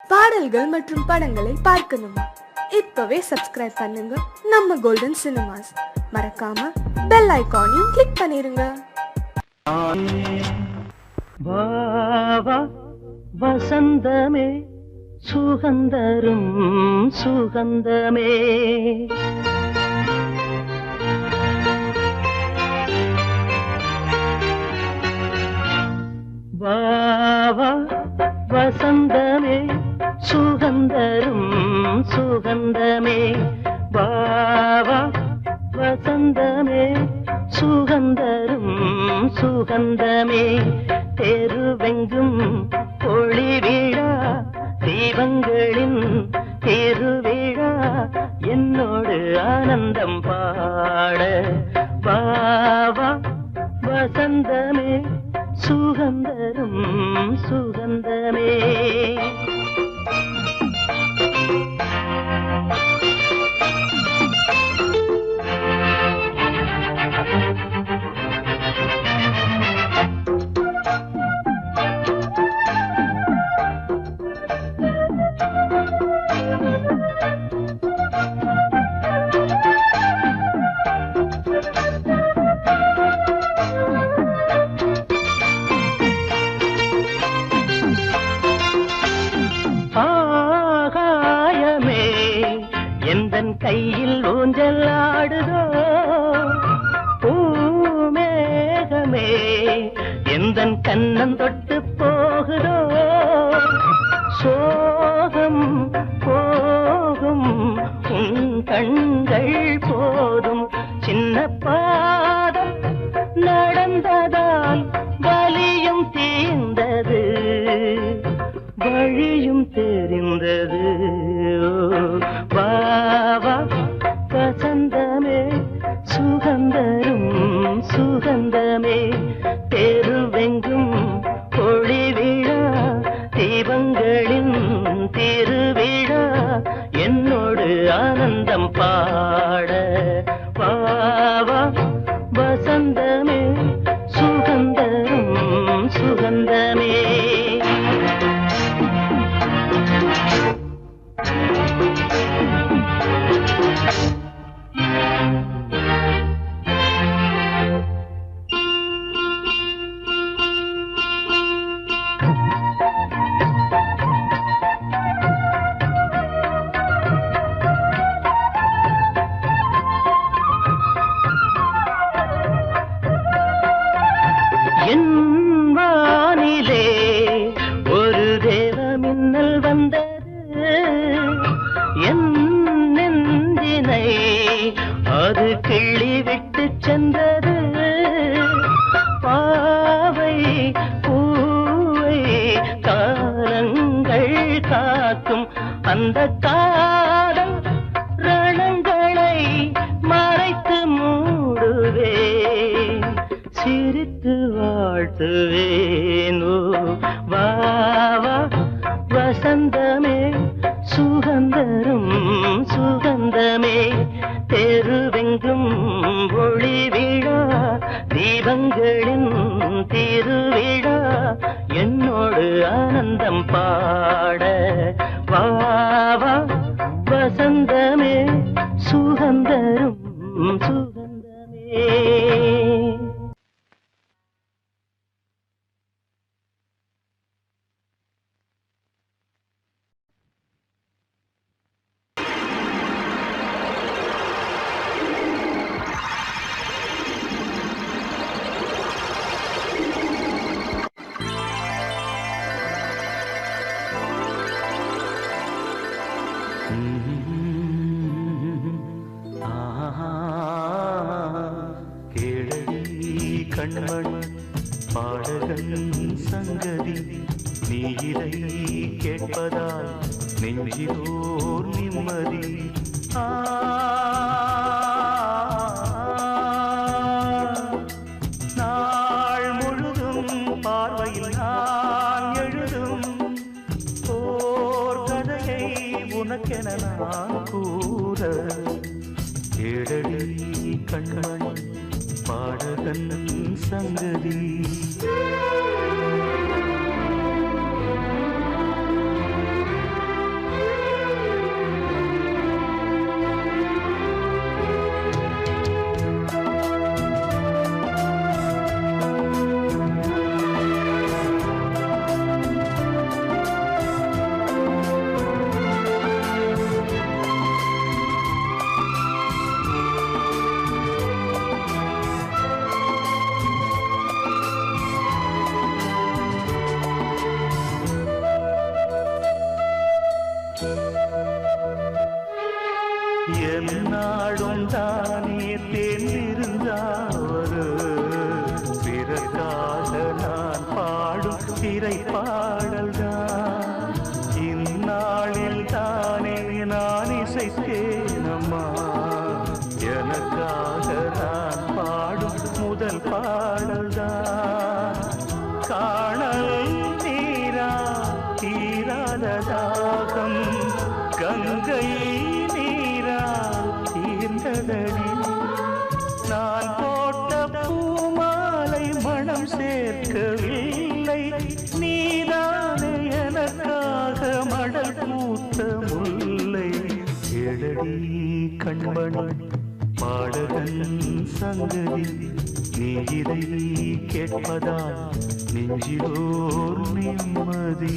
பாடல்கள் மற்றும் படங்களை பார்க்கணுமா? இப்பவே சப்ஸ்கிரைப் பண்ணுங்க நம்ம கோல்டன் சினிமாஸ். மறக்காம பெல் ஐகானையும் கிளிக் பண்ணிருங்க. வசந்தமே சுகந்தரும் சுகந்தமே வாவா வசந்தமே சுகந்தரும் சுகந்தமே வாவா வசந்தமே சுகந்தரும் சுகந்தமே தெருவெங்கும் ஒளி விழா தீபங்களின் திருவிழா என்னோடு ஆனந்தம் பாட வாவா வசந்தமே சுகந்தரும் சுகந்தமே ஆகாயமே எந்தன் கையில் ஊஞ்சல் ஆடுதோ பூமேகமே எந்தன் கண்ணன் தொட்டு போகுதோ சோகம் போகும் உன் கண்கள் போதும் சின்ன பாதம் நடந்ததால் வலியும் தீர்ந்தது வழியும் தெரிந்தது வாவா வசந்தமே சுகந்தரும் சுகந்தமே தெருவெங்கும் ஒளி விழா தீபங்களின் திருவிழா என்னோடு ஆனந்தம் பாட வாவா வசந்தமே சுகந்தரும் சுகந்தமே என் வானிலே ஒரு தேவ மின்னல் வந்தது என் நெஞ்சினை அது கிள்ளி விட்டு சென்றது பாவை பூவை காலங்கள் காக்கும் அந்த காதல் ரணங்களை மறைத்து மூடுவே சிரித்து வாழ்த்துவேனோ வாவா வசந்தமே சுகந்தரும் சுகந்தமே தெருவெங்கும் ஒளி விழா தீபங்களின் திருவிழா என்னோடு ஆனந்தம் பாட வாவா வசந்தமே சுகந்தரும் சுகந்தமே. கண்மண் பாடகன் சங்கதி நீ இதை கேட்பதால் நெஞ்சிலோர் நிம்மதி நாள் முழுதும் பார்வையில் நான் எழுதும் ஓர் கதையை உனக்கென நான் கூற கேளடி கண்மண் பாடகன் சங்கதி என்னாடும் தானே தேர்ந்திருந்தாவரு பிறக்காக நான் பாடும் திரை பாடல்தான் இந்நாளில் தானே நான் இசைத்தேனம்மா எனக்காக நான் பாடும் முதல் பாடல்தான் காணல் நீரா தீராத தாகம் கங்கை நீரா தீர்ந்ததடி நான் போட்ட பூமாலை மனம் சேர்க்கவில்லை நீதானே எனக்காக மடல் பூத்த முல்லை எழடி கண்மணி பாடகன் சங்கதி நீ இதை கேட்பதால் நெஞ்சிலோர் நிம்மதி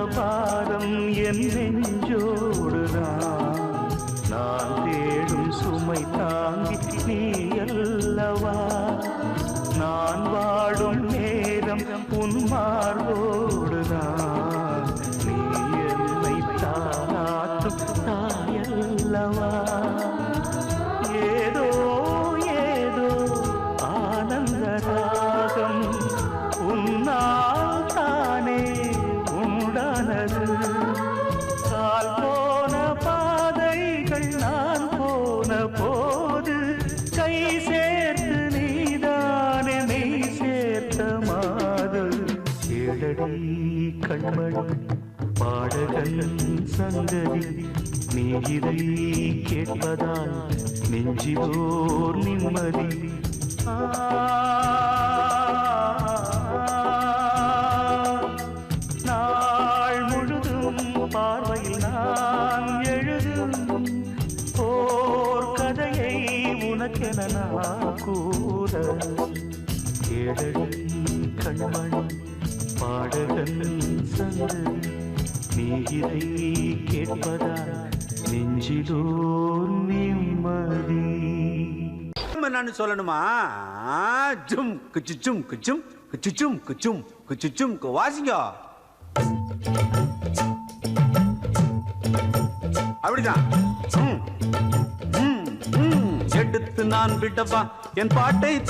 பாரம் என் நெஞ்சோடுதான் நான் தேடும் சுமை தாங்கி நீ அல்லவா நான் வாடும் நேரம் உன் மார்போடுதான் நீ என்னை தாராட்டும் தாயல்லவா ஏதோ ஏதோ ஆனந்த ராகம் உன்னால் தானே உண்டானது கால் போன பாதைகள் நான் போன போது கை சேர்த்து நீதானே மெய் சேர்த்த மாது ஏழடி கண்மணி பாடகன் சங்கதி நீ இதை கேட்பதால் நெஞ்சிலோர் நிம்மதி நாள் முழுதும் பார்வையில் நான் எழுதும் ஓர் கதையை உனக்கென நான் கூற ஏழடி கண்மணி பாடகன் சங்கதி நீ இதை கேட்பதால் நெஞ்சிலோர் நிம்மதி நான் சொல்லணுமா ஜும் குச்சும் குச்சும் குச்சும் குச்சும் குச்சும் வாசிங்க அப்படிதான் எடுத்து நான் விடவா என் பாட்டை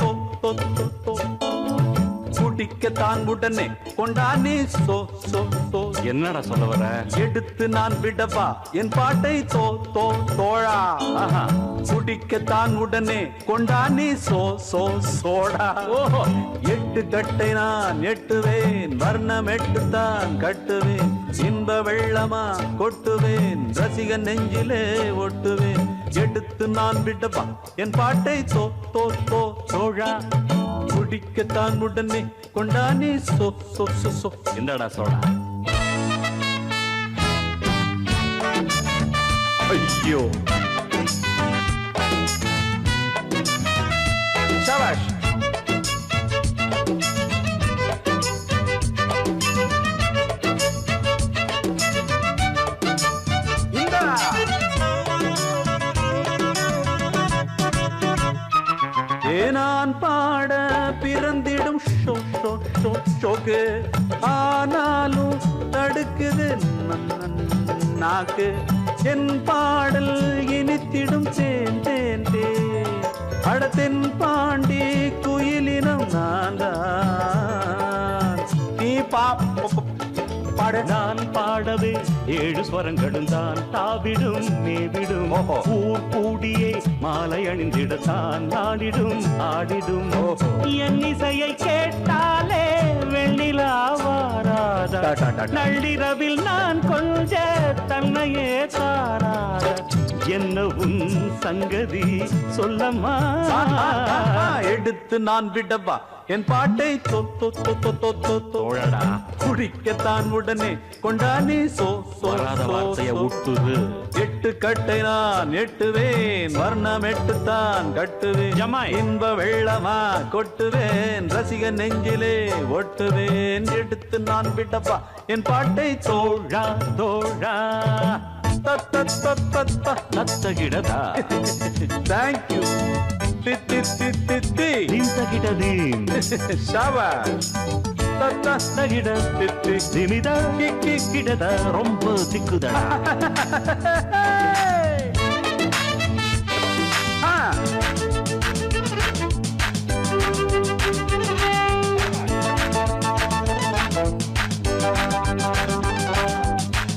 குடிக்கத்தான் உடனே கொண்டானே சோ சோ சோ என்னடா சொல்ல வர எடுத்து நான் விடவா என் பாட்டை தோழா குடிக்கத்தான் உடனே கொண்டானே சோ சோ சோடா ஓஹோ எட்டு கட்டை நான் எட்டுவேன் வர்ணம் எட்டுத்தான் கட்டுவேன் இன்ப வெள்ளமா கொட்டுவேன் ரசிகன் நெஞ்சிலே ஒட்டுவேன் எடுத்து நான் விடவா என் பாட்டை தோழா குடிக்கத்தான் உடனே கொண்டானே சோ சோ சோ சோ என்னடா சோடா ஐயோ சபாஷ் நான் பாட பிறந்திடும் ஷோக்கு ஆனாலும் தடுக்குது நாக்கு என் பாடல் இனித்திடும் தேன் தேன் தேன் அடத்தென் பாண்டி குயிலினம் நான் தான் நீ பாட நான் பாடவே ஏழு ஸ்வரங்களும் தான் தாவிடும் மேவிடும் ஊர் கூடியே மாலை அணிந்திடத்தான் நாடிடும் ஆடிடும் என் இசையை கேட்டாலே வெண்ணிலா வாராதா நள்ளிரவில் நான் கொஞ்ச தன்னையே தாராத என்ன உன் சங்கதி சொல்லம்மா எடுத்து நான் விடவா என் பாட்டை தோழடா குடிக்கத்தான் உடனே கொண்டானே வராத வார்த்தைய ஊட்டுது. 8 கட்டை நான் எட்டுவேன், வர்ணம் 8 தான் கட்டுவேன், ஜமாய். இன்ப வெள்ளமா கொட்டுவேன், ரசிக நெஞ்சிலே ஒட்டுவேன். எடுத்து நான் விட்டப்பா என் பாட்டை தோழா தோழா நத்தகிடதா தேங்க்யூ நின்தகிடது ஷாபாஷ் தகிட திமிதா கிடத ரொம்ப திக்குதடா.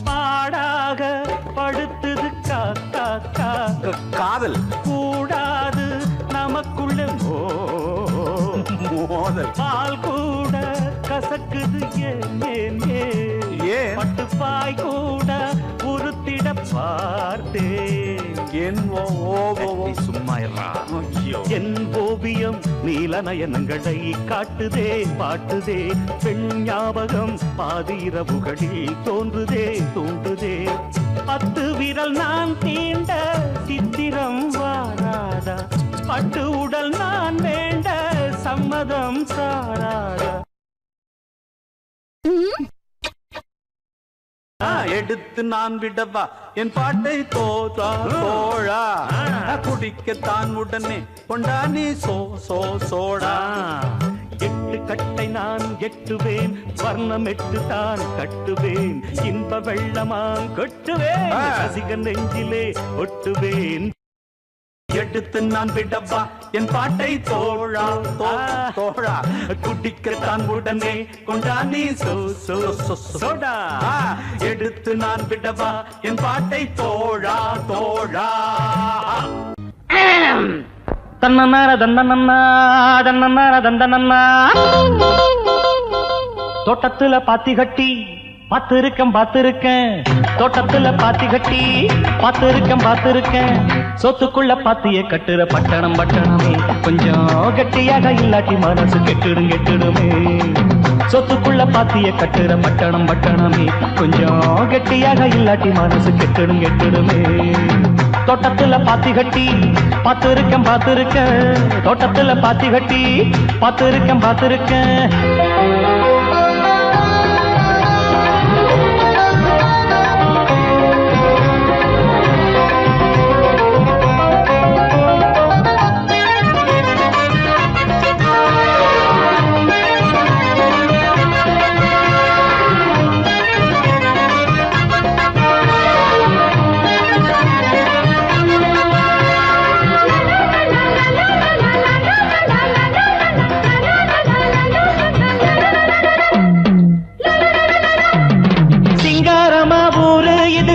பாடாக படுத்தது காக்கா காதல் கூடாது நமக்குள்ள மோதல் பால் கூட கசக்குது ஏன் ஏன் பட்டுப்பாய் கூட உருத்திட பார்த்தேன். என் சும்மா என் ஓவியம் நீல நயனங்களை காட்டுதே பாட்டுதே. பெண் ஞாபகம் பாதிரவுகளில் தோன்றுதே தூண்டுதே. 10 விரல் நான் தீண்ட சித்திரம் வாராதா, பட்டு உடல் நான் வேண்ட சம்மதம் சாராதா. எடுத்து நான் விடவா என் பாட்டை தோழா, குடிக்கத்தான் உடனே கொண்டானே சோடா. 8 கட்டை நான் எட்டுவேன், வர்ணம் 8 தான் கட்டுவேன், இன்ப வெள்ளமாம் கொட்டுவேன், ரசிக நெஞ்சிலே ஒட்டுவேன். எடுத்து நான் விடவா என் பாட்டை தோழா தோழா, குடிக்கத்தான் உடனே கொண்டானே சோடா. எடுத்து நான் விடவா என் பாட்டை தோழா தோழா. தன்னன்னார தந்தனன்னா தன்னன்னார தந்தனன்னா. தோட்டத்துல பாத்தி கட்டி பாத்திருக்கேன், தோட்டத்துல பாத்தி கட்டி பாத்திருக்கேன். சொத்துக்குள்ள பாத்திய கட்டுற பட்டணமே கொஞ்சம் கட்டியாக இல்லாட்டி மனசு கெட்டுடுமே. சொத்துக்குள்ள பாத்திய கட்டுற பட்டணமே கொஞ்சம் கட்டியாக இல்லாட்டி மனசு கெட்டுடுமே. தோட்டத்துல பாத்தி கட்டி பாத்திருக்கேன், தோட்டத்துல பாத்தி கட்டி பாத்திருக்கேன்.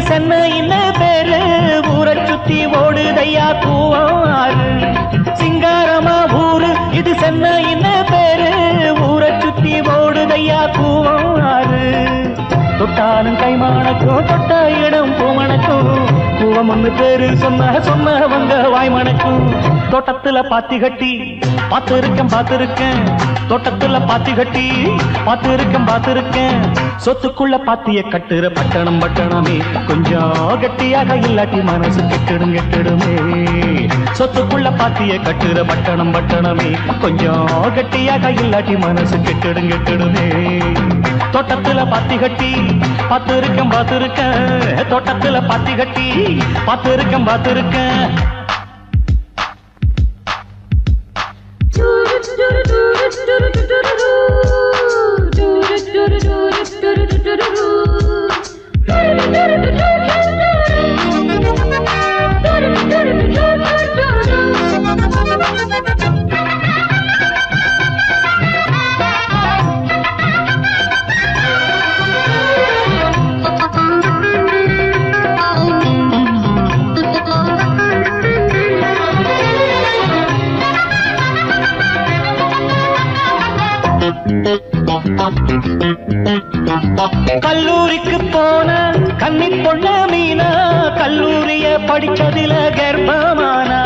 சென்னையின் பேரு ஊரை சுத்தி ஓடுதையா கூவாறு. சிங்காரமா ஊரு இது சென்னையின் பேரு ஊரை சுத்தி ஓடுதையா கூவாறு. தொட்டாலும் கைமானக்கும் தொட்ட இடம் பூமணக்கும், கூவம் ஒண்ணு பேரு சொன்னவங்க வாய்மணக்கும். தோட்டத்துல பாத்தி கட்டி பாத்திருக்கேன், தோட்டத்துல பாத்தி கட்டி பாத்திருக்கேன். சொத்துக்குள்ள பாத்திய கட்டுற பட்டணமே கொஞ்சம் கட்டியாக இல்லாட்டி மனசு கெட்டுடுமே. சொத்துக்குள்ள பாத்திய கட்டுற பட்டணமே கொஞ்சம் கட்டியாக இல்லாட்டி மனசு கெட்டுடுமே. தோட்டத்துல பாத்தி கட்டி பாத்திருக்கேன், தோட்டத்துல பாத்தி கட்டி பாத்திருக்கேன். கல்லூரிக்கு போன கன்னி பொண்ண மீனா, கல்லூரிய படிச்சதில கர்ப்பமானா.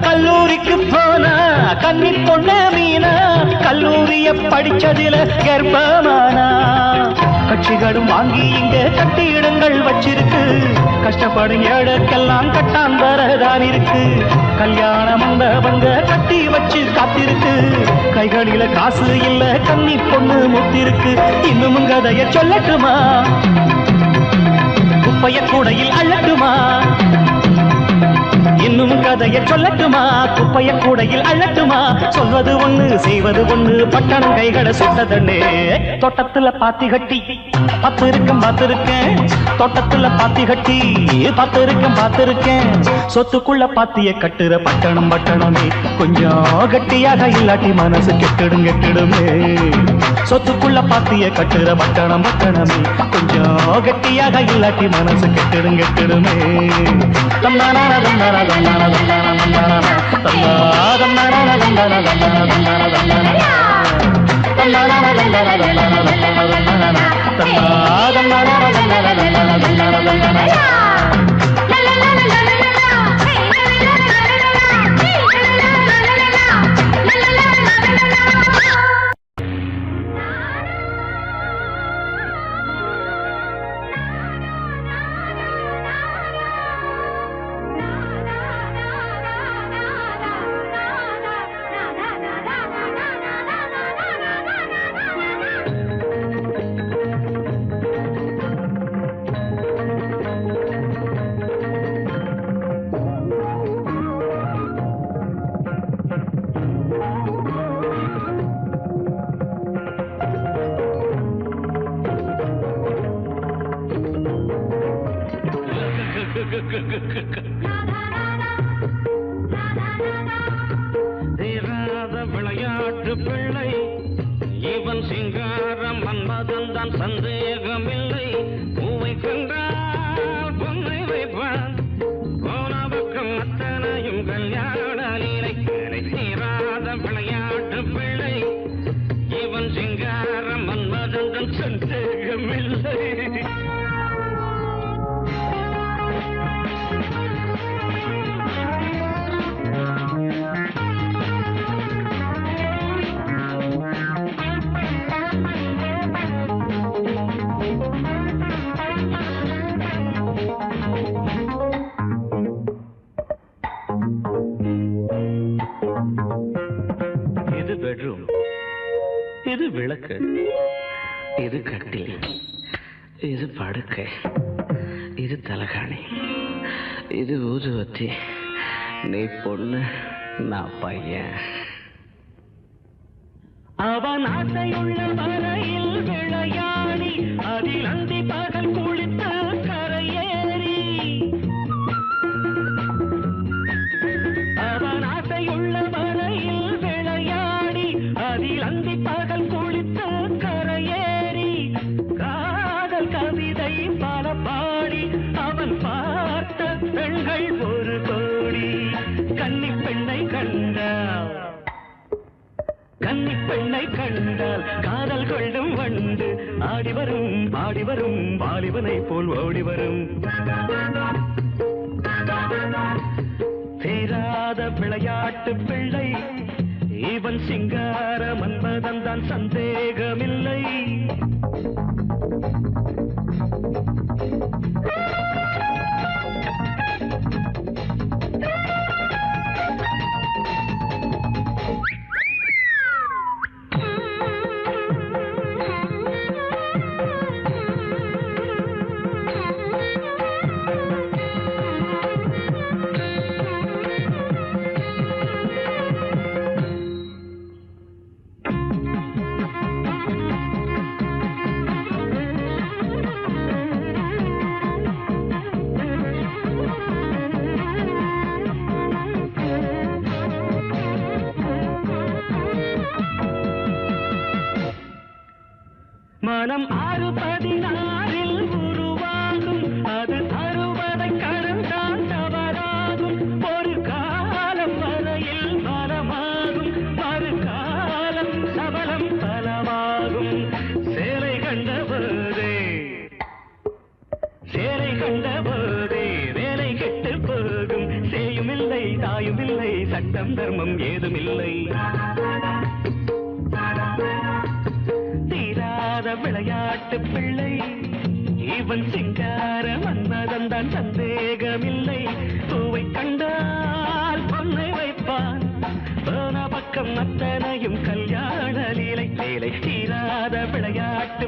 கல்லூரிக்கு போன கன்னி பொண்ண மீனா, கல்லூரி படிச்சதில கர்ப்பமானா கட்சிகளும் வாங்கி இங்க கட்டிடங்கள் வச்சிருக்கு கஷ்டப்படும் ஏழைக்கெல்லாம் கட்டான் வரதான் இருக்கு கல்யாண மண்டபங்க கட்டி வச்சு காத்திருக்கு கைகளில காசு இல்ல கன்னி பொண்ணு முத்திருக்கு இன்னும் கதைய சொல்லட்டுமா குப்பைய கூடையில் அள்ளட்டுமா இன்னும் கதைய சொல்லட்டுமா குப்பைய கூடையில் அள்ளட்டுமா சொல்வது ஒண்ணு செய்வது ஒண்ணு பட்டணம் கைகளை சுட்டதண்ணே தோட்டத்துல பாத்தி கட்டி பார்த்திருக்கேன் தோட்டத்துல பாத்தி கட்டி பார்த்திருக்கேன் சொத்துக்குள்ள பாத்திய கட்டுற பட்டணம் பட்டணமே கொஞ்சம் கட்டியாக இல்லாட்டி மனசு கெட்டிடுமே சொத்துக்குள்ள பாத்திய கட்டுற பட்டணம் பட்டணமே கொஞ்சம் கட்டியாக இல்லாட்டி மனசு கெட்டிடுமே தன்னான விளையாட்டு பிள்ளை இவன் சிங்காரம் மன்மதன் தான் சந்தேகமில்லை பூவை கண்டால் பொன்னை வைப்பான் போன பக்கம் அத்தனையும் கல்யாண லீலை தீராத விளையாட்டு பிள்ளை இவன் சிங்காரம் மன்மதன் தான் சந்தேகமில்லை பெட்ரூம் இது விளக்கு இது கட்டில் இது படுக்கை இது தலகாணி இது ஊதுவத்தி நீ பொண்ணு நான் பையன் அவன் ஆசையுள்ள வரையில் விளையாடி அதில் அந்தி பகல் குளித்து கரையேறி அவன் ஆசையுள்ள வரையில் அதில் அந்தி பகல் குளித்து கரையேறி காதல் கவிதை பல பாடி அவன் பார்த்த பெண்கள் ஒரு கோடி கன்னி பெண்ணை கண்டால் காதல் கொள்ளும் வண்டு ஆடி வரும் வாலிபனை போல் ஓடி வரும் சேராத விளையாட்டு பிள்ளை இவன் சிங்கார மன்மதன் தான் சந்தேகமில்லை மனம் 6-16 உருவாகும் அது 60 கடந்தான் தவறாகும் ஒரு காலம் வரையில் மரமாகும் மறுகாலம் சபலம் பலமாகும் சேலை கண்டபோதே வேலை கெட்டு போகும் சேயுமில்லை தாயுமில்லை சட்டம் தர்மம் ஏதுமில்லை விளையாட்டு பிள்ளை இவன் சிங்கார மன்மதன் தான் சந்தேகமில்லை பூவை கண்டால் பொன்னை வைப்பான் போன பக்கம் அத்தனையும் கல்யாண லீலை லீலை தீராத விளையாட்டு